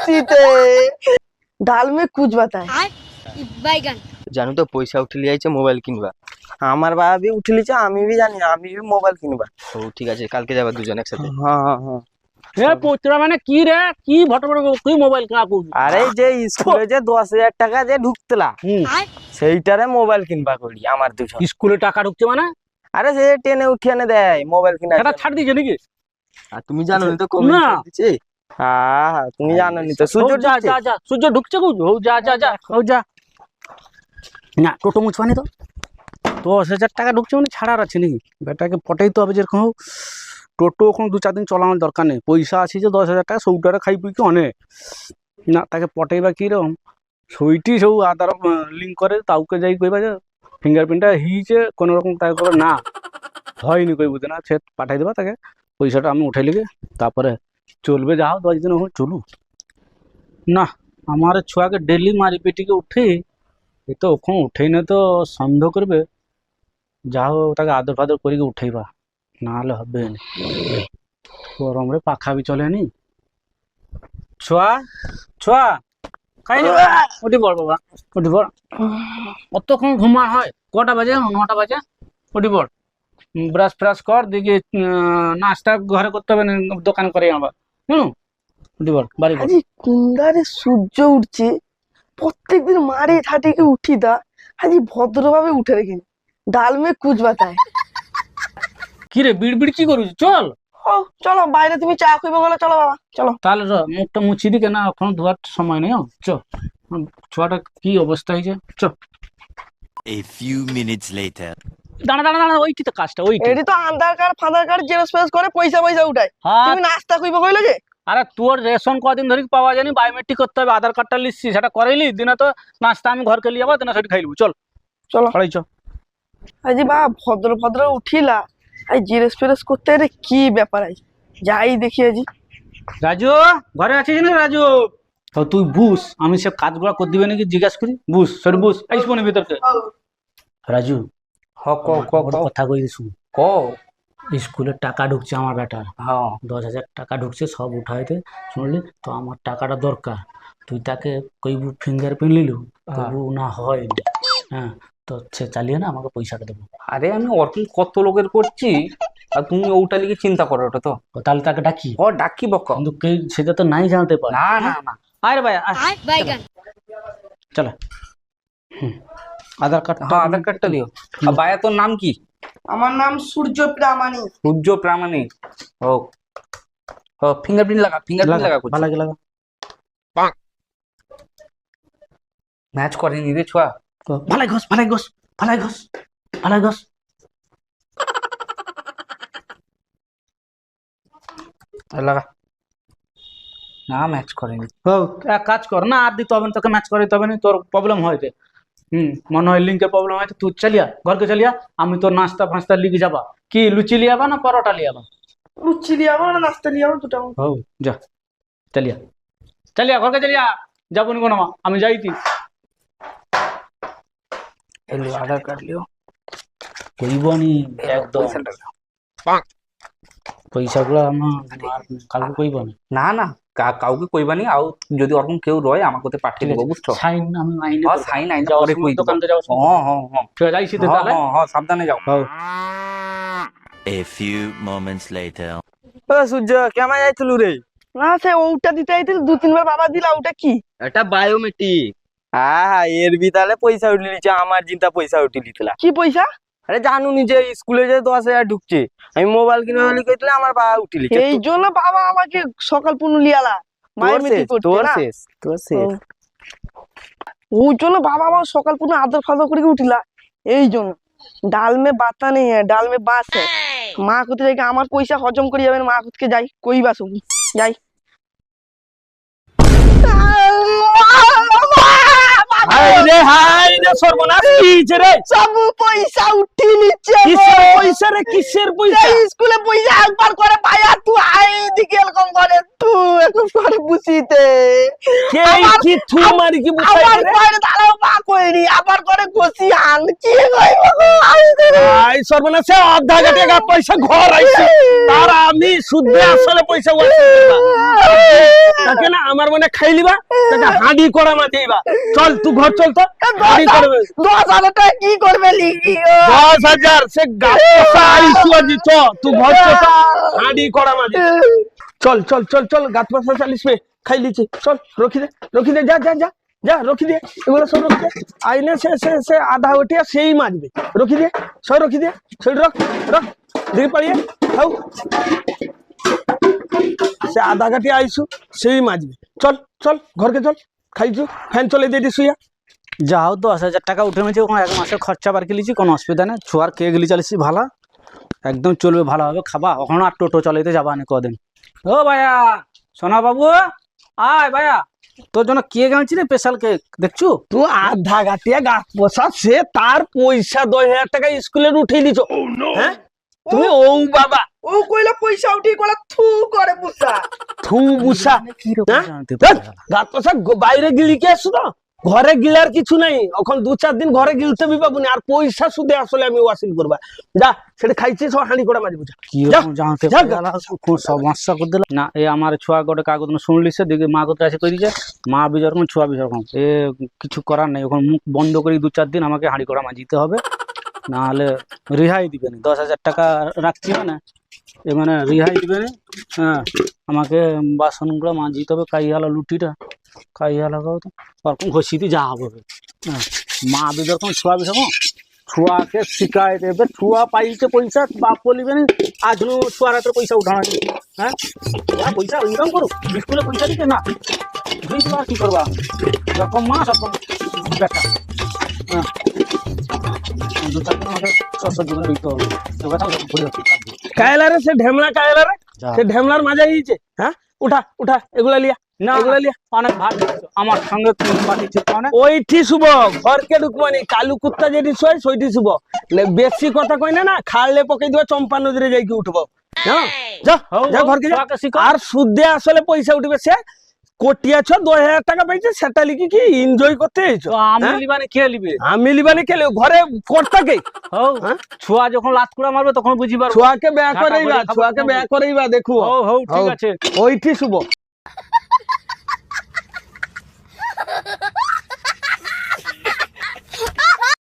খুশিতে ডাল মে কুচ বাতায় বাইগান জানো তো পয়সা উঠে লিয়েছে মোবাইল কিনবা। আমার বাবা বি উঠে লিছে, আমি বি জানি আমি বি মোবাইল কিনবা। ও ঠিক আছে, কালকে যাবা দুজন একসাথে। হ্যাঁ হ্যাঁ হ্যাঁ। এ পুত্রা মানে কি রে, কি ভটভট তুই মোবাইল কিনা করবি? আরে যে স্কুলে যে 10,000 টাকা যে ঢুকতলা সেইটারে মোবাইল কিনবা করি আমার দুজন। স্কুলে টাকা ঢুকছে মানে? আরে সে টেনে উঠিয়ে এনে দেয় মোবাইল কিনা। সেটা ছাড় দিয়েছে নাকি? আর তুমি জানো নি তো কমে না। দিচ্ছে। হ্যাঁ হ্যাঁ তুমি জানো নি তো সূর্য যা ঢুকছে। যা যা সূর্য ঢুকছে কই? ও যা যা যা ও যা না, টোটো মুছবানি তো 10,000 টাকা ঢুকছে মানে ছাড়ার আছে নাকি? বেটাকে পটাইতে হবে যেরকম হোক। টোটো এখন 2-4 দিন চলানোর দরকার নেই, পয়সা আছে যে 10,000 টাকা সৌটারে খাই পুই কি অনেক না, তাকে পটাইবা কিরকম সইটি সব আধার লিঙ্ক করে তাউকে যাই কইবা যে ফিঙ্গারপ্রিন্টটা হিছে কোনো রকম তাই করে না হয়নি কই বুঝে না, সে পাঠাই দেবা তাকে পয়সাটা আমি উঠাই লিগে তারপরে চলবে। যাও 10 দিন এখন চলু না, আমার ছুয়াকে ডেলি মারি পিটিকে উঠে এ তো ওখান উঠেই না তো সন্দেহ করবে। যাও তাকে আদর ফাদর করিকে উঠেইবা, নাহলে হবে না। গরমরে পাখা বি চলেনি। ছোয়া ছোয়া খাই নি, উঠি পড় বাবা, উঠি পড়। অতক্ষণ ঘুমা হয়? কটা বাজে? 9টা বাজে। উঠি পড়, ব্রাশ ফ্রাশ কর, দিকে নাস্তা ঘরে করতে হবে না, দোকানে করে আবার। উঠি পড়, বাড়ি পড়। আজি কুন্ডারে সূর্য উঠছে, প্রত্যেকদিন মারে ঠাটিকে উঠি দা, আজি ভদ্রভাবে উঠে রেখেনি ডাল মে কুচ বাতায়। কি রে বিড় বিড় কি করবি? চল ও চলো বাইরে, তুমি চা খাইবে বলে, চলো বাবা চলো। তাহলে মুখটা মুছি দিকে না, এখন ধোয়ার সময় নেই। চ ছোয়াটা কি অবস্থা হয়েছে, চ। A few minutes later. দাঁড়া দাঁড়া দাঁড়া, ওইটি তো কাজটা ওইটি। এটি তো আধার কার্ড ফাদার কার্ড জেরক্স ফেরক্স করে পয়সা পয়সা উঠায়, হ্যাঁ, তুমি নাস্তা কইবে কইলে যে? আরে তোর রেশন কদিন ধরে পাওয়া যায়নি, বায়োমেট্রিক করতে হবে, আধার কার্ডটা লিখছি সেটা করাইলি, দিনে তো নাস্তা আমি ঘরকে লিয়ে যাবো, দিনে সেটা খাইলু। চল চলো ছড়াই চ। আজি বা ভদ্র ভদ্র উঠিলা, আই জেরক্স ফেরক্স করতে রে কি ব্যাপার আই যাই দেখি আজি। রাজু ঘরে আছিস না? রাজু তো তুই বুঝ, আমি সব কাজগুলো করে দিবে নাকি জিজ্ঞাসা করি, বুঝ সর বুঝ, আইস মনে ভিতরকে। রাজু হ ক ক ক কথা কই শুন। ক স্কুলের টাকা ঢুকছে আমার বেটার, হ্যাঁ 10,000 টাকা ঢুকছে, সব উঠাইতে শুনলি তো, আমার টাকাটা দরকার। তুই তাকে কইবু ফিঙ্গারপ্রিন্ট লিলু, কইবু না হয় হ্যাঁ, তো সে চালিয়ে না আমাকে পয়সাটা দেবো। আরে আমি অর্কিং কত লোকের করছি, আর তুমি ওটা লিখে চিন্তা করো। ওটা তো ও তাহলে তাকে ডাকি, ও ডাকি বক। কিন্তু কেউ সেটা তো নাই জানতে পারে। না না না, আরে ভাই বাইগান চলো। আধার কার্ড, হ্যাঁ আধার কার্ডটা দিও। আর ভাইয়া তোর নাম কি? আমার নাম সূর্য প্রামাণিক। সূর্য প্রামাণিক। ও ও ফিঙ্গারপ্রিন্ট লাগা, ফিঙ্গারপ্রিন্ট লাগা করছি। ভালো লাগা ম্যাচ করেনি রে ছোয়া। ভালাই ঘষ ভালাই ঘষ ভালাই ঘষ ভালাই ঘষ। লাগা না, ম্যাচ করেনি। ও এক কাজ কর না, আর দিতে হবে না তোকে, ম্যাচ করে দিতে হবে না, তোর প্রবলেম হয়েছে। মনে হয় লিঙ্কের প্রবলেম হয়েছে। তুই চালিয়া ঘরকে চালিয়া, আমি তোর নাস্তা ফাস্তা লিখে যাবা। কি লুচি লিয়ে যাবা না পরোটা লিয়ে যাবা? লুচি লিয়ে আবার না নাস্তা লিয়ে আবার দুটা। ও যা চালিয়া চালিয়া ঘরকে চালিয়া, যাবো নি কোনো, আমি যাইতি। এলো আধার কার্ড লিও। কইবনি একদম পয়সাগুলো আমার কালকে কইবনি। না না কাউকে কইবানি, আও যদি ওরকম কেউ রয় আমার কোতে পাঠিয়ে দেবো, বুঝছো? সাইন আমি আইনে হ্যাঁ সাইন আইন যাওয়ার পরে সময় কই দেবো। দোকানতে যাওয়ার সময়। হ্যাঁ হ্যাঁ হ্যাঁ ঠিক আছে, যাইছি তো তাহলে। হ্যাঁ হ্যাঁ সাবধানে যাও। A few moments later. ও সূর্য কেমন যাইছিলু রে? না সে ওটা দিতে আইছিল 2-3 বার বাবা দিলা, ওটা কি? এটা বায়োমেট্রিক। হ্যাঁ হ্যাঁ এর ভিতরে পয়সা উঠলি লিছে, আমার চিন্তা পয়সা উঠি লিতলা। কি পয়সা? আরে জানু নিজে স্কুলে যে 10,000 ঢুকছে, আমি মোবাইল কিনে হলি কইতলে আমার বাবা উঠি লিছে। এই জন্য বাবা আমাকে সকাল পুনু লিয়ালা বায়োমেট্রিক করতে তোর না। শেষ তোর শেষ। ওই জন্য বাবা আমার সকাল পুনু আদর ফাদর করে উঠিলা। এই জন্য ডাল মে বাতা নেই হ্যাঁ, ডাল মে বাস হ্যাঁ। মা কোথায় যাই আমার পয়সা হজম করে যাবেন, মা কোথাকে যাই কই বাস যাই। হাই রে সর্বনাশ, কি হইছে রে? সব পয়সা উঠি নিচ্ছে গো। কিসের পয়সা রে, কিসের পয়সা? এই স্কুলে পয়সা একবার করে পায়া তুই আই দিকে এরকম করে তুই খুব করে বুঝিতে কে আমার- কি থু মারি কি বুঝাই আবার রে? করে দাঁড়াও পা কইরি আবার করে কষি আন কি কইব গো আই সর্বনাশে আধা টাকা পয়সা ঘর আইছে তার আমি সুদে আসলে পয়সা ওয়াসিল করবা তাকে না আমার মনে খাইলিবা তাকে হাঁডি করা মা দেইবা চল তুই ঘর চল তো হাঁডি করবে 10,000 টাকা কি করবে লিখি গো 10,000 সে গাছ পয়সা আইছু আজি চ তুই ঘর চল তো, হাঁডি করা মা দে চল চল চল চল গাছ পয়সা চালিস পে খাই লিছি চল রখি দে যা যা যা যা রখি দে এগুলো সব রখি দে আইনে সে আধা ওটিয়া সেই মারবে রখি দে সব রখি দে সব রখ দিকে পালিয়ে খাও সে আধা ঘাটি আইসু সেই মারবে চল চল ঘরকে চল খাইছু ফ্যান চলে দিয়ে শুইয়া যা হোক 10,000 টাকা উঠে মেছে ওখানে এক মাসে খরচা বার লিছি কোনো অসুবিধা নেই ছুয়ার কে গেলি চালিছি ভালো একদম চলবে ভালোভাবে খাবা ওখানে আর টোটো চালাইতে যাবা না কদিন ও ভাইয়া সোনা বাবু আয় ভাইয়া তোর জন্য কেক আনছি রে স্পেশাল কেক দেখছু তুই আধা ঘাটিয়া গাছ পোষা সে তার পয়সা 10,000 টাকা স্কুলে উঠে দিছো হ্যাঁ তুমি ও বাবা ও কইলা পয়সা উঠি কইলা থু করে বুসা থু বুসা গাছ পোষা বাইরে গিলি কে আসছো তো ঘরে গিলার কিছু নাই এখন 2-4 দিন ঘরে গিলতে বি পাবো না আর পয়সা সুদে আসলে আমি ওয়াসিল করবা যা সেটা খাইছি সব হাঁড়ি করে মারি বুঝা জানতে সমস্যা করে দিল না এই আমার ছুয়া গোটে কাগজ শুনলি সে দেখি মা কোথায় এসে কই দিছে মা বিজয় রকম ছুয়া বিজয় রকম এ কিছু করার নেই ওখানে মুখ বন্ধ করে 2-4 দিন আমাকে হাঁড়ি করা মাজিতে হবে না হলে রেহাই দিবে না 10,000 টাকা রাখছি মানে এ মানে রেহাই দিবে না হ্যাঁ আমাকে বাসনগুলো মাজিতে হবে কাই হালা লুটিটা কাই হালা তো ওরকম ঘষিতে যা হবে হ্যাঁ মা বিজয় রকম ছুয়া বিজয় ছুয়াকে শিখাই দেবে ছুয়া পাইছে পয়সা বাপ বলিবে না আজ ছুয়ার হাতে পয়সা উঠানো হ্যাঁ ছুয়া পয়সা ইনকাম করো স্কুলে পয়সা দিতে না বুঝতে আর কি করবা যখন মা সরকম বেটা হ্যাঁ কায়লারে সে ঢেমলা কায়লারে সে ঢেমলার মাজা হইছে হ্যাঁ উঠা উঠা এগুলা লিয়া না এগুলা লিয়া অনেক ভাগ আমার সঙ্গে পাঠিয়েছে অনেক ওইটি শুভ ঘরকে ঢুকবানি কালু কুত্তা যেটি শোয় সেইটি শুভ বেশি কথা কই না খাড়লে পকাই দিবা চম্পা নদীরে যাইকি উঠবো হ্যাঁ যা যা ঘরকে যা আর সুদে আসলে পয়সা উঠবে সে কোটিয়াছ 10,000 টাকা পাইছে সেটা লিখি কি এনজয় করতে আইছো আমি লিবানে কে লিবে আমি লিবানে কে লিবে ঘরে করতে কে ছুয়া যখন লাত কুড়া মারবে তখন বুঝিবার ছুয়াকে বেয়া করাইবা দেখো ঠিক আছে ওইটি শুভ